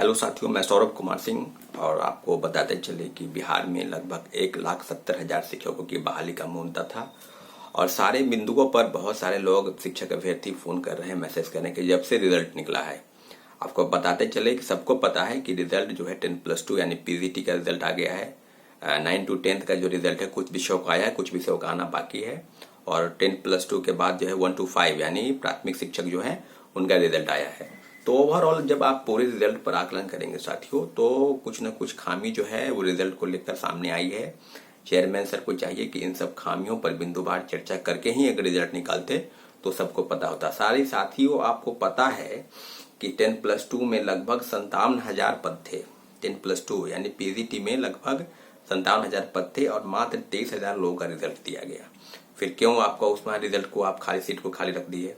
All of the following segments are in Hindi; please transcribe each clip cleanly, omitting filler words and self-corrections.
हेलो साथियों, मैं सौरभ कुमार सिंह और आपको बताते चले कि बिहार में लगभग 1,70,000 शिक्षकों की बहाली का मुद्दा था और सारे बिंदुओं पर बहुत सारे लोग शिक्षक अभ्यर्थी फोन कर रहे हैं, मैसेज कर रहे हैं कि जब से रिजल्ट निकला है। आपको बताते चले कि सबको पता है कि रिजल्ट जो है 10+2 यानी पीजीटी का रिजल्ट आ गया है। 9 to 10 का जो रिजल्ट है कुछ विषयों का आया है, कुछ विषयों का आना बाकी है और 10+2 के बाद जो है 1 to 5 यानी प्राथमिक शिक्षक जो है उनका रिजल्ट आया है। तो ओवरऑल जब आप पूरे रिजल्ट पर आकलन करेंगे साथियों, तो कुछ न कुछ खामी जो है वो रिजल्ट को लेकर सामने आई है। चेयरमैन सर को चाहिए कि इन सब खामियों पर बिंदुवार चर्चा करके ही अगर रिजल्ट निकालते तो सबको पता होता। सारे साथियों, आपको पता है कि 10+2 में लगभग 57,000 पद थे। 10+2 यानी पीजीटी में लगभग 57,000 पद थे और मात्र 23,000 लोगों का रिजल्ट दिया गया। फिर क्यों आपका उसमें रिजल्ट को आप खाली सीट को खाली रख दिए?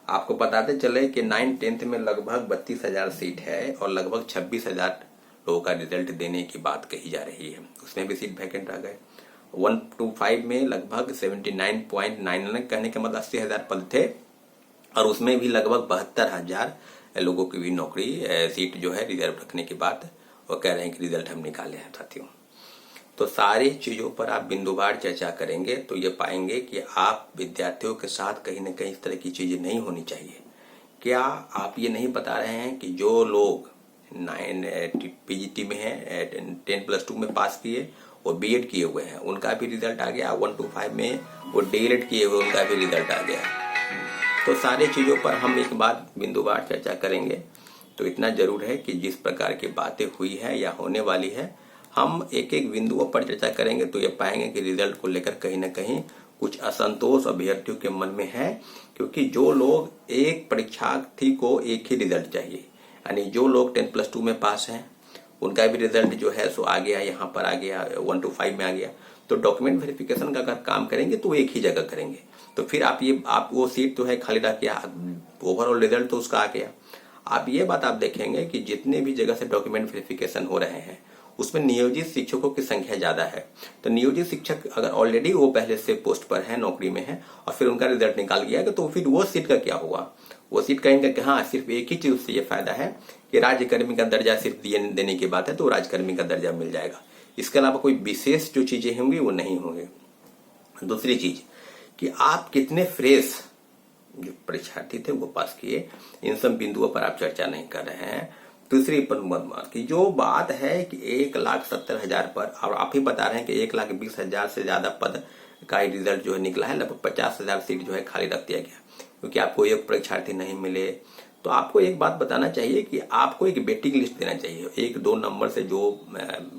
आपको बताते चले कि 9-10 में लगभग 32,000 सीट है और लगभग 26,000 लोगों का रिजल्ट देने की बात कही जा रही है। उसमें भी सीट वैकेंट रह गए। 1 to 5 में लगभग 79.99 कहने के मतलब 80,000 पद थे और उसमें भी लगभग 72,000 लोगों की भी नौकरी सीट जो है रिजर्व रखने की बात और कह रहे हैं कि रिजल्ट हम निकाले हैं साथियों। तो सारी चीजों पर आप बिंदुवार चर्चा करेंगे तो ये पाएंगे कि आप विद्यार्थियों के साथ कहीं न कहीं इस तरह की चीजें नहीं होनी चाहिए। क्या आप ये नहीं बता रहे हैं कि जो लोग 9 पीजीटी में है 10+2 में पास किए और बीएड किए हुए हैं उनका भी रिजल्ट आ गया, 1 to 5 में वो डीएलएड किए हुए उनका भी रिजल्ट आ गया। तो सारी चीजों पर हम एक बात बिंदुवार चर्चा करेंगे। तो इतना जरूर है कि जिस प्रकार की बातें हुई है या होने वाली है, हम एक एक बिंदुओं पर चर्चा करेंगे तो ये पाएंगे कि रिजल्ट को लेकर कहीं न कहीं कुछ असंतोष अभ्यर्थियों के मन में है, क्योंकि जो लोग एक परीक्षार्थी को एक ही रिजल्ट चाहिए, यानी जो लोग 10+2 में पास हैं उनका भी रिजल्ट जो है सो आ गया, यहाँ पर आ गया, 1 to 5 में आ गया। तो डॉक्यूमेंट वेरिफिकेशन का अगर काम करेंगे तो एक ही जगह करेंगे, तो फिर आप वो सीट तो है खाली रख के ओवरऑल रिजल्ट तो उसका आ गया। आप ये बात आप देखेंगे कि जितने भी जगह से डॉक्यूमेंट वेरिफिकेशन हो रहे हैं उसमें नियोजित शिक्षकों की संख्या ज्यादा है। तो नियोजित शिक्षक अगर ऑलरेडी वो पहले से पोस्ट पर है, नौकरी में है और फिर उनका रिजल्ट निकाल गया है, तो फिर वो सीट का क्या हुआ? वो सीट कहेंगे कि हाँ, सिर्फ एक ही चीज से ये फायदा है कि राज्यकर्मी का दर्जा सिर्फ देने की बात है तो राज्यकर्मी का दर्जा मिल जाएगा। इसके अलावा कोई विशेष जो चीजें होंगी वो नहीं होंगी। दूसरी चीज कि आप कितने फ्रेश जो परीक्षार्थी थे वो पास किए, इन सब बिंदुओं पर आप चर्चा नहीं कर रहे हैं। दूसरी बात की जो बात है कि 1,70,000 पर, और आप ही बता रहे हैं कि 1,20,000 से ज्यादा पद का रिजल्ट जो है निकला है, लगभग 50,000 सीट जो है खाली रख दिया गया क्योंकि आपको एक परीक्षार्थी नहीं मिले। तो आपको एक बात बताना चाहिए कि आपको एक वेटिंग लिस्ट देना चाहिए। 1-2 नंबर से जो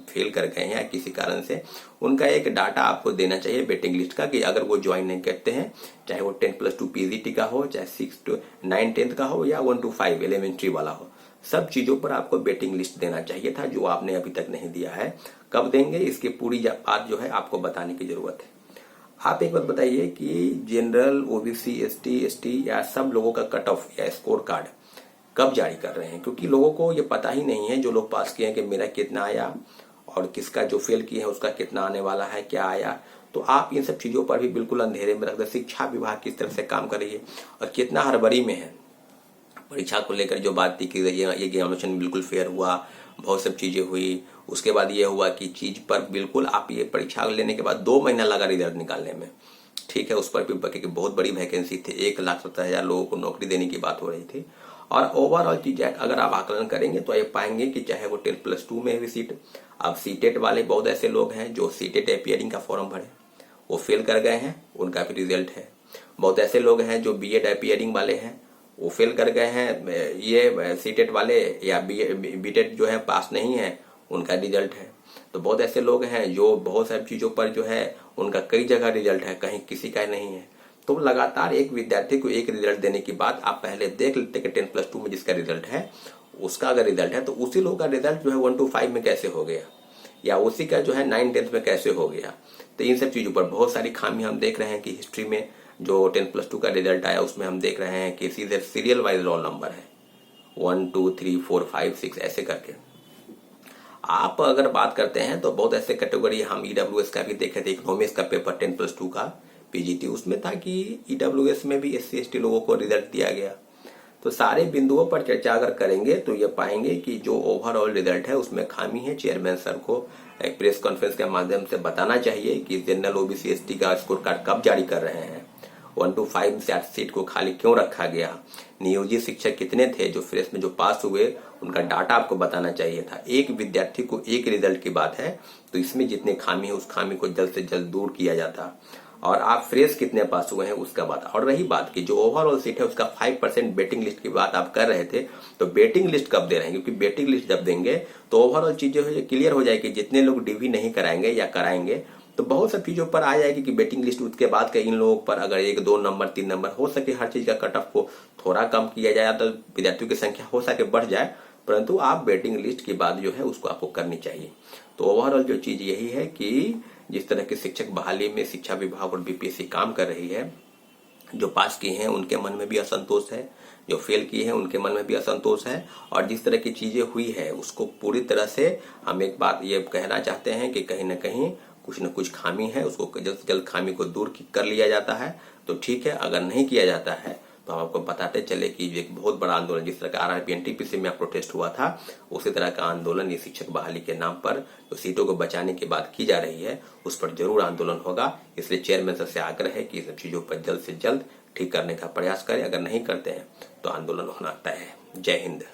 फेल कर गए हैं या किसी कारण से, उनका एक डाटा आपको देना चाहिए वेटिंग लिस्ट का, कि अगर वो ज्वाइन नहीं करते हैं, चाहे वो 10+2 पीजीटी का हो, चाहे 6 to 9-10 का हो या 1 to 5 एलिमेंट्री वाला हो, सब चीजों पर आपको वेटिंग लिस्ट देना चाहिए था, जो आपने अभी तक नहीं दिया है। कब देंगे इसकी पूरी बात जो है आपको बताने की जरूरत है। आप एक बात बताइए कि जनरल, ओबीसी, एसटी या सब लोगों का कट ऑफ या स्कोर कार्ड कब जारी कर रहे हैं? क्योंकि लोगों को ये पता ही नहीं है, जो लोग पास किए हैं, कि मेरा कितना आया और किसका जो फेल किए हैं उसका कितना आने वाला है, क्या आया। तो आप इन सब चीजों पर भी बिल्कुल अंधेरे में रख दे। शिक्षा विभाग किस तरह से काम कर रही है और कितना हड़बड़ी में है। परीक्षा को लेकर जो बात थी कि ये एग्जामिनेशन बिल्कुल फेयर हुआ, बहुत सब चीजें हुई, उसके बाद ये हुआ कि चीज पर बिल्कुल आप ये परीक्षा लेने के बाद 2 महीना लगा रिजल्ट निकालने में। ठीक है, उस पर भी कि बहुत बड़ी वैकेंसी थी, 1,70,000 लोगों को नौकरी देने की बात हो रही थी। और ओवरऑल चीज अगर आप आकलन करेंगे तो ये पाएंगे कि चाहे वो 10+2 में भी सीट, अब सीटेट वाले बहुत ऐसे लोग हैं जो सीटेट अपीयरिंग का फॉर्म भरे, वो फेल कर गए हैं, उनका भी रिजल्ट है। बहुत ऐसे लोग हैं जो बीएड अपीयरिंग वाले हैं, वो फेल कर गए हैं, ये सीटेट वाले या बीटेट जो है पास नहीं है, उनका रिजल्ट है। तो बहुत ऐसे लोग हैं जो बहुत सारी चीजों पर जो है उनका कई जगह रिजल्ट है, कहीं किसी का नहीं है। तो लगातार एक विद्यार्थी को एक रिजल्ट देने की बात आप पहले देख लेते कि 10+2 में जिसका रिजल्ट है उसका अगर रिजल्ट है तो उसी लोग का रिजल्ट जो है 1 to 5 में कैसे हो गया, या उसी का जो है 9-10 में कैसे हो गया। तो इन सब चीजों पर बहुत सारी खामी हम देख रहे हैं कि हिस्ट्री में जो 10+2 का रिजल्ट आया उसमें हम देख रहे हैं कि सीधे सीरियल वाइज रोल नंबर है, 1 2 3 4 5 6 ऐसे करके। आप अगर बात करते हैं तो बहुत ऐसे कैटेगरी हम ईडब्ल्यूएस का भी देखे थे। इकोनॉमिक्स का पेपर 10+2 का पीजीटी, उसमें था कि ईडब्ल्यूएस में भी SC ST लोगों को रिजल्ट दिया गया। तो सारे बिंदुओं पर चर्चा अगर करेंगे तो ये पाएंगे कि जो ओवरऑल रिजल्ट है उसमें खामी है। चेयरमैन सर को एक प्रेस कॉन्फ्रेंस के माध्यम से बताना चाहिए कि जनरल ओबीसी एसटी का स्कोर कार्ड कब जारी कर रहे हैं, 1 to 5 सीट को खाली क्यों रखा गया, नियोजित शिक्षक कितने थे जो फ्रेश में जो पास हुए, उनका डाटा आपको बताना चाहिए था। एक विद्यार्थी को एक रिजल्ट की बात है, तो इसमें जितने खामी है उस खामी को जल्द से जल्द दूर किया जाता। और आप फ्रेश कितने पास हुए हैं उसका बात। और रही बात की जो ओवरऑल सीट है उसका 5% वेटिंग लिस्ट की बात आप कर रहे थे, तो वेटिंग लिस्ट कब दे रहे हैं, क्योंकि वेटिंग लिस्ट जब देंगे तो ओवरऑल चीज जो है क्लियर हो जाएगी। जितने लोग डीवी नहीं कराएंगे या कराएंगे तो बहुत सी चीजों पर आ जाएगी कि वेटिंग लिस्ट, उसके बाद के इन लोगों पर अगर 1, 2 नंबर 3 नंबर हो सके, हर चीज का कट ऑफ को थोड़ा कम किया जाए तो विद्यार्थियों की संख्या हो सके बढ़ जाए, परंतु आप वेटिंग लिस्ट की बात जो है उसको आपको करनी चाहिए। तो ओवरऑल जो चीज यही है कि जिस तरह की शिक्षक बहाली में शिक्षा विभाग और बीपीएससी काम कर रही है, जो पास किए हैं उनके मन में भी असंतोष है, जो फेल किए हैं उनके मन में भी असंतोष है, और जिस तरह की चीजें हुई है उसको पूरी तरह से हम एक बात ये कहना चाहते हैं कि कहीं ना कहीं कुछ न कुछ खामी है, उसको जल्द से जल्द खामी को दूर कर लिया जाता है तो ठीक है। अगर नहीं किया जाता है तो हम आपको बताते चले कि एक बहुत बड़ा आंदोलन, जिस तरह का आरआरबी एनटीपीसी में प्रोटेस्ट हुआ था, उसी तरह का आंदोलन ये शिक्षक बहाली के नाम पर जो सीटों को बचाने की बात की जा रही है उस पर जरूर आंदोलन होगा। इसलिए चेयरमैन सर से आग्रह है कि इन चीजों पर जल्द से जल्द ठीक करने का प्रयास करें। अगर नहीं करते हैं तो आंदोलन होना तय है। जय हिंद।